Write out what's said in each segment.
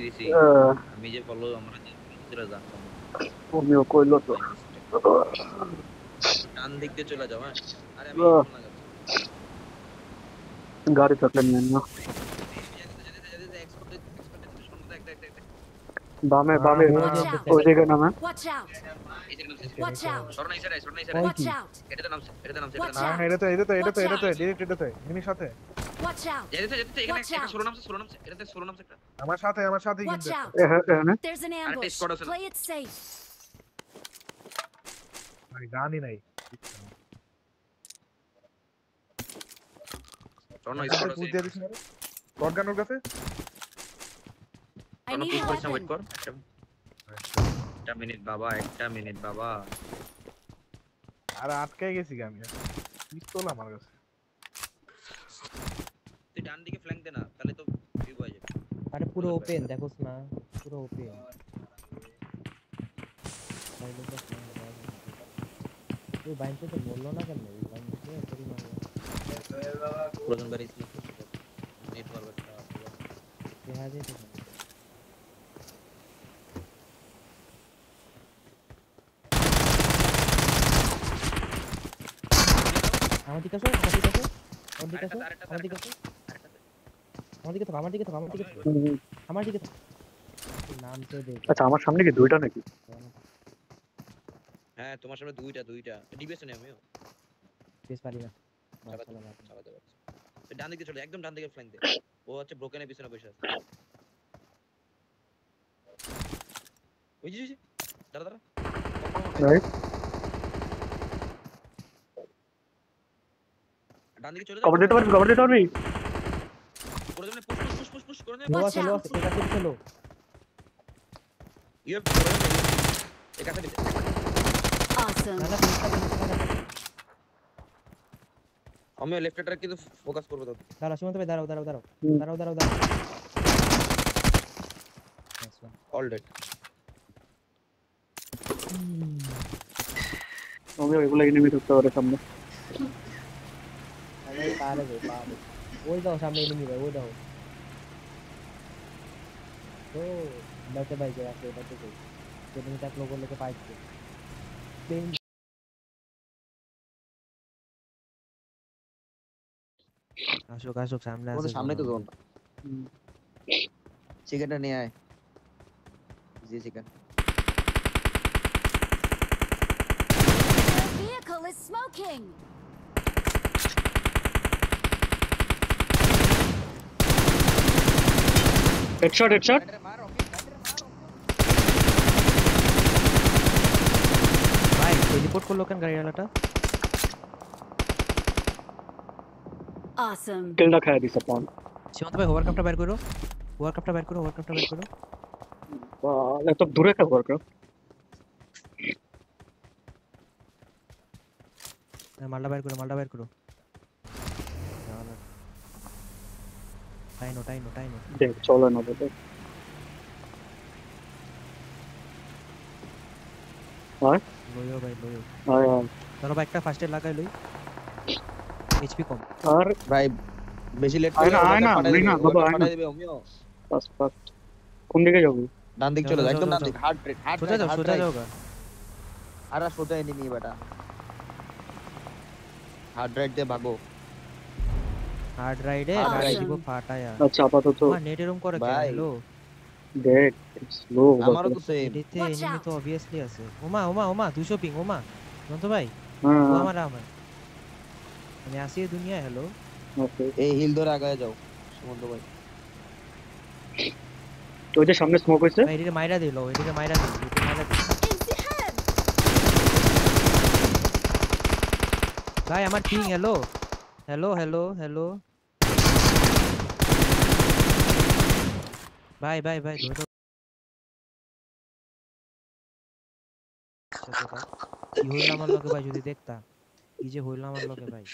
দিছি আমি যে বললো আমরা চলে জানতাম ওমিও কইলো তো ডান দিক দিয়ে চলে যাও হ্যাঁ আরে আমি ফোন লাগাচ্ছি গাড়ি থাকলে নিয়ে না বামে বামে ওই জায়গায় নামে এটাতে নামছে না এটাতে ডাইরেক্ট এটাতে মিনির সাথে আমার সাথে কিন্তু এখানে ভাই গানই নাই গানোর কাছে একটা মিনিট বাবা আর আটকে গেছি আমি পিস্তল আমার কাছে তুই ডান দিকে ফ্ল্যাঙ্ক দে না তাহলে তো ভিউ হয়ে যাবে আরে পুরো ওপেন দেখোস না পুরো ওপেন তুই বাইনতে তো বললো না কেন এই বাইনতে করি মারলো প্রথম বার স্লিপ নেট ফরওয়ার্ডটা দেখা যায় তো আমার দিকে আসো নাম তো দেখ আচ্ছা আমার সামনে কি দুইটা নাকি হ্যাঁ তোমার সামনে দুইটা ডিবেশনে আমিও বেশ পারি না চালাতে পারছি ডান দিকে চলে একদম ডান দিকে ফ্ল্যাঙ্ক দে ও হচ্ছে ব্রোকেনের পিছনে বসে আছে ওই যে দাঁড়া রাইট ডান দিকে চলে কভার দিতে পারবি করে দেন পুশ করে দে চলো এটা ঠিক চলো ইয়ে একাতে দিতে Awesome. আমি লেফট এটার কিন্তু ফোকাস করব তো দাঁড়াও সুমন্ত ভাই দাঁড়াও অল ডেড আমি ওইগুলো এনিমি করতে পারে সামনে আরে পারে ওই দাও সামনে এনিমি ভাই ওই দাও তো লতে ভাই যে আছে এটা তো যদি তাক লোগো লেকে পাইছে আসুক সামনে আছে সামনে তো জোন চিকেনটা নিয়ে আয় জি chicken The vehicle is smoking. Headshot ভাই রিপোর্ট করলো কেন গাড়িওয়ালাটা Awesome. কিলটা খায় দিছে পান সুমন্ত ভাই ওভারক্রাফটটা বের করো এত দূরে একটা ওভারক্রাফট মালটা বের করো টাইনো দেখ চলে না বলে আর লইও ভাই আর ধরো বাইকটা ফার্স্টে লাগাই লই এইচপি কম আর ভাই বেশি লেট আয় না বাবা আয় না দিবে ওমিও ফাস্ট কোন দিকে যাবো ডান দিক চলে একদম ডান দিক হার্ড সোজা যাও আরে সোজা এনিমি বেটা হার্ড রাইট দিয়ে ভাগো হার্ড রাইডে গাড়ি দিব ফাটায়া আচ্ছা আপাতত নেট এরকম করে কেন হ্যালো দেখ স্লো আমারও তো সেম এদিকে এনিমি তো obviously আছে ওমা 200 পিং ওমা জন্ত ভাই হ্যাঁ আমার আমি আসি এই দুনিয়া হ্যালো ওকে এই হিল ধরে আগায় যাও সুমন্ত ভাই ওই যে সামনে স্মোক হইছে এদিকে মাইরা দিল ভাই আমার পিং হ্যালো ভাই ধরো কি হইল আমার লগে ভাই যদি দেখতা কি যে হইল আমার লগে ভাই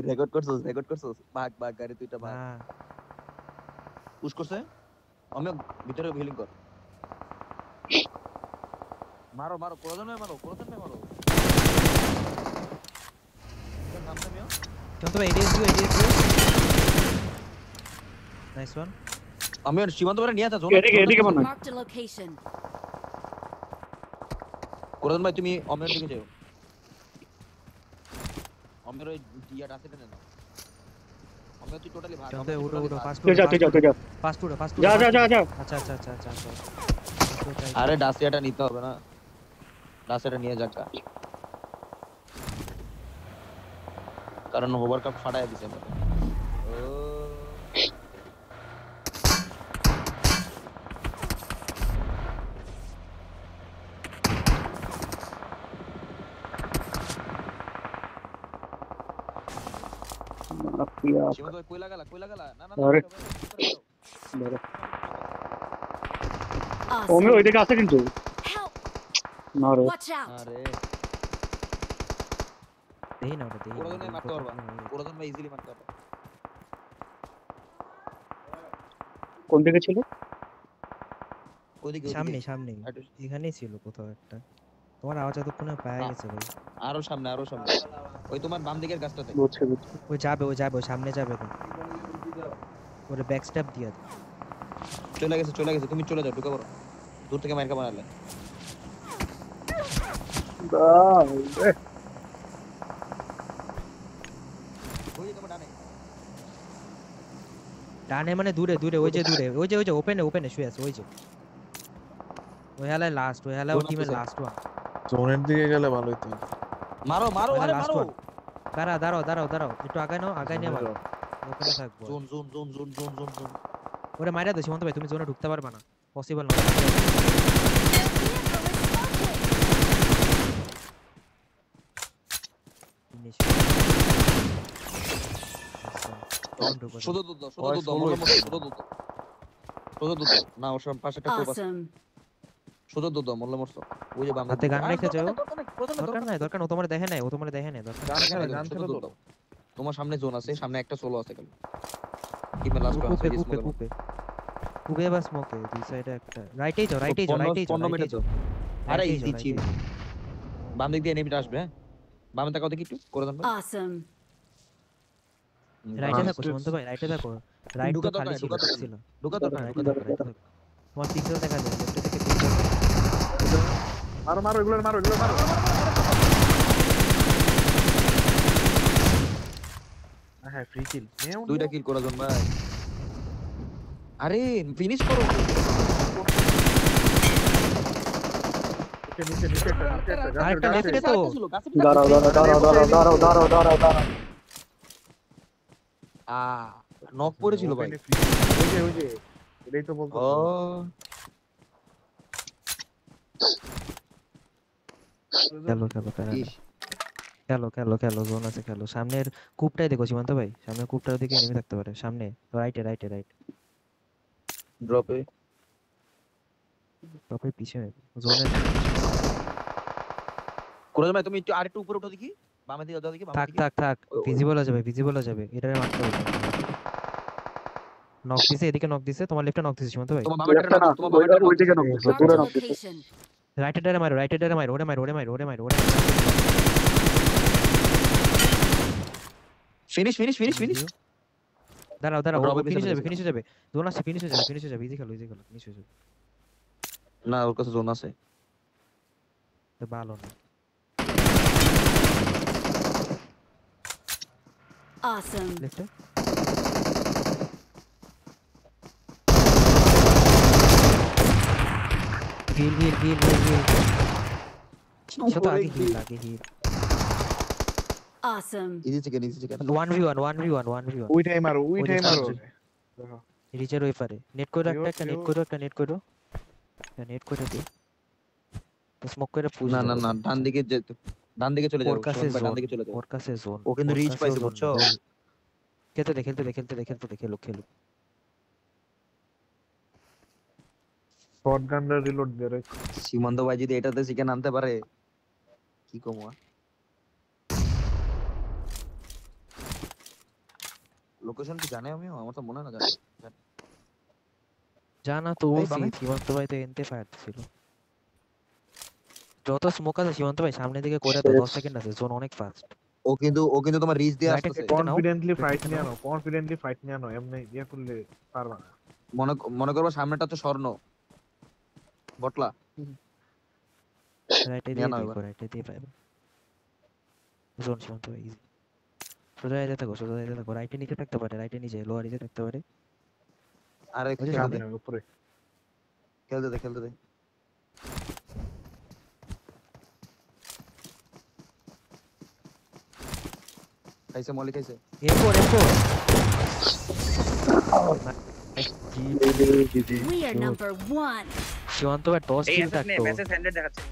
রেকর্ড করছস ভাগ গাড়ি দুইটা ভাগ পুশ করছে আমি ভিতরে হিলিং কর মারো প্রয়োজন মারো নামতে মিও চন্ত ভাই এডিএস দিও নাইস ওয়ান আমি আর সীমান্ত পারে নিয়ে আসা জোন এদিকে মনে হয়। Marked a location. কোরআন ভাই তুমি অমের দিকে যাও অমের ওই ডিয়াটা আছে না না অমের তুই টোটালি ভাগ চলতে উঠো উঠো ফাস্ট তুই যা ফাস্ট উঠো যা আচ্ছা আচ্ছা আচ্ছা আচ্ছা আচ্ছা আরে ডাসিয়াটা নিতে হবে না ডাসিয়াটা নিয়ে যাক কারণ ওভার কাপ ফাটায় দিছে আমাদের সীমান্ত ভাই কইলা গেলা না না আরে। ওমে Awesome. ওইদিকে আছে কিন্তু Help! না রে Watch out! আরে দেই না ওটা দেই কোরআন ভাই মারতে পারবা কোরআন ভাই ইজিলি মারতে পারবা কোন দিকে ছিল ওইদিকে সামনে সামনে এখানেই ছিল কোথাও একটা তোমার আওয়াজ এতক্ষণে পাওয়া গেছে ভাই আরো সামনে ওই তোমার বাম দিকের গাছটাতে বুঝছে ওই যাবে ও সামনে যাবে তো ওরে ব্যাক স্টেপ দিয়া দে। চলে গেছে তুমি চলে যাও ঢুকে পড়ো দূর থেকে মারকা মারলে ওই তোমার ডানে ডানে মানে দূরে ওই যে ওপেনে শুয়ে আছে ওই যে ওই হালায় লাস্ট ওই হালায় জোন টিমের আছে। লাস্ট ওয়ান জোনের দিকে গেলে ভালো হতো মারো আরে last মারো one. দাঁড়াও একটু আগায় নিয়ে মারো ওখানে থাকবো জোন ওরে মাইরা দে সীমান্ত ভাই তুমি জোনে ঢুকতে পারবে না পসিবল না Finish. আচ্ছা, তখন ঢুকো শুধু দুধ না ওর সামনে পাশে একটা কোপ আছে Awesome. শুধু দুধ মোল্লা মরছো ওই যে বাম হাতে গান রেখে যাও। দরকার দরকার ও তোমার দেখে নাই দরকার তোমার সামনে জোন আছে সামনে একটা সোলো আছে খালি টিমের লাস্ট ওয়ান কুপে বা স্মোকে দুই সাইডে একটা রাইটেই যাও 15 মিনিট তো আরে ইজি চিপ বাম দিক দিয়ে এনিমিটা আসবে হ্যাঁ বামে তাকাও দেখি একটু করে দেন Awesome. রাইটে থাকো সুমন্ত ভাই রাইটে থাকো রাইট তো খালি ছিল ঢুকা তো রাইটে থাকো তোমার পিছনে দেখা যায় লেফট থেকে পিছনে মারো এগুলো মারো হ্যাঁ ফ্রি কিল দুইটা কিল করে দেন ভাই আরে ফিনিশ করো নিচে একটা আরেকটা লেফটে তো দাঁড়াও নক পড়েছিল ভাই ওই যে এটাই তো বলতো ও খেলো জোন আছে খেলো সামনের কূপটাই দেখো সীমান্ত ভাই সামনের কূপটার দিকে এনিমি থাকতে পারে সামনে রাইটে ড্রপে তবে পিছনে জোনে করে ভাই তুমি একটু আরেকটু উপরে উঠো দেখি বামে দিকে দাও দেখি বামে দিকে থাক ভিজিবল হয়ে যাবে এটারে মারতে হবে নক দিছে এদিকে নক দিছে তোমার লেফটে নক দিছে সীমান্ত ভাই তোমার বামে একটা না তোমার বামে ওই দিকে নক Marked a পুরো নক location. রাইটে ডারে মারো ওরে মারো ফিনিশ দাঁড়াও Drop এ ফিনিশ হয়ে যাবে জোন আছে ফিনিশ হয়ে যাবে ইজি খেলো ফিনিশ হয়ে যাবে না ওর কাছে জোন আছে তো ভালো না Awesome. লেফটে হিল সেটা আগে hill Awesome. Easy chicken 1v1 ওইটাই মারো রিচের ওই পারে নেট করে একটা নেট করো নেট করে দে স্মোক করে পুশ না ডান দিকে চলে যাও ওর কাছে ডান দিকে চলে যাও ওর কাছে জোন ও কিন্তু রিচ পাইছে বুঝছো খেলতে খেলো শটগানটা রিলোড দে রে সীমান্ত ভাই যদি এটাতে চিকেন আনতে পারে কি কমা লোকেশন কি জানে আমার তো মনে না জানা তো এই বামে? সীমান্ত ভাই তো এনতে ফায়ার ছিল যত স্মোক আছে সীমান্ত ভাই সামনে দিকে করে দাও 10 সেকেন্ড আছে জোন অনেক ফাস্ট ও কিন্তু তোমার রিচ দিয়ে Right এ আসছে কনফিডেন্টলি ফাইট নিয়ে আনো এমনি ইয়া করলে পারবা না মনে মনে করবা সামনেটা তো স্বর্ণ বটলা রাইটে নিয়ে দিয়ে নাও দেখো এবার। রাইটে দিয়ে পাইবে জোন সীমান্ত ভাই ইজি সোজা যেতে থাকো সোজা যেতে থাকো রাইটে নিচে থাকতে পারে রাইটে নিচে লোয়ার নিচে থাকতে পারে আরে ওই যে খেলতে সামনে দে উপরে খেলতে দে খেলতে দে খাইছে মলি খাইছে এরপর We are number one. সীমান্ত ভাই টস এই কিল অ্যাসেস নে থাকতো মেসেজ হ্যান্ডেড দেখাচ্ছে